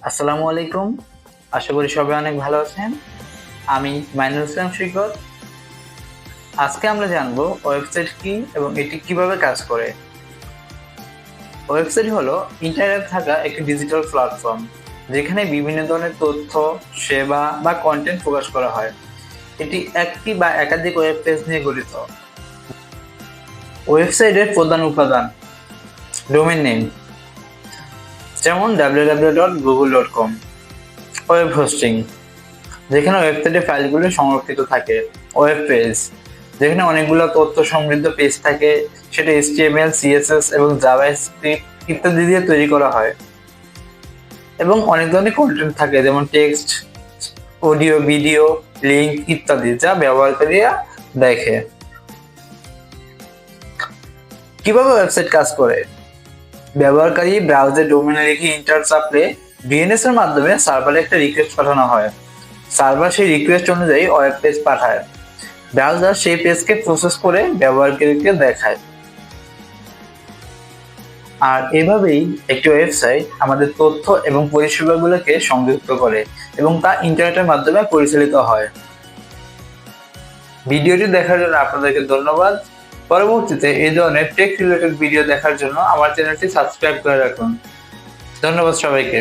আসসালামু আলাইকুম। আশা করি সবাই অনেক ভালো আছেন। আমি মাইনুল ইসলাম সৈকত। আজকে আমরা জানবো ওয়েবসাইট কি এবং এটি কিভাবে কাজ করে। ওয়েবসাইট হলো ইন্টারনেটে থাকা একটি ডিজিটাল প্ল্যাটফর্ম যেখানে বিভিন্ন ধরনের তথ্য, সেবা বা কন্টেন্ট প্রকাশ করা হয়। এটি একটি বা একাধিক ওয়েব পেজ নিয়ে গঠিত। ওয়েবসাইটের প্রধান উপাদান: ডোমেইন নেম, যেমন www.google.com। ওয়েব হোস্টিং, যেখানে ওয়েবসাইটে ফাইলগুলো সংরক্ষিত থাকে। ওয়েব পেজ, যেখানে অনেকগুলো তথ্য সমৃদ্ধ পেজ থাকে, সেটা HTML, CSS এবং জাভাস্ক্রিপ্ট ইত্যাদি দিয়ে তৈরি করা হয়। এবং অনেক ধরনের কন্টেন্ট থাকে, যেমন টেক্সট, অডিও, ভিডিও, লিঙ্ক ইত্যাদি, যা ব্যবহারকারীরা দেখে। কিভাবে ওয়েবসাইট কাজ করে? ব্যবহারকারী ব্রাউজারে ডোমেইন লিখে এন্টার চাপলে DNS এর মাধ্যমে সার্ভারে একটা রিকোয়েস্ট পাঠানো হয়। সার্ভার সেই রিকোয়েস্ট অনুযায়ী ওয়েব পেজ পাঠায়। ব্রাউজার সেই পেজকে প্রসেস করে ব্যবহারকারীকে দেখায়। আর এভাবেই একটি ওয়েবসাইট আমাদের তথ্য এবং পরিষেবাগুলোকে সংযুক্ত করে এবং তা ইন্টারনেটের মাধ্যমে পরিচালিত হয়। ভিডিওটি দেখার জন্য আপনাদেরকে ধন্যবাদ। পরবর্তীতে এই ধরনের টেক রিলেটেড ভিডিও দেখার জন্য আমার চ্যানেলটি সাবস্ক্রাইব করে রাখুন। ধন্যবাদ সবাইকে।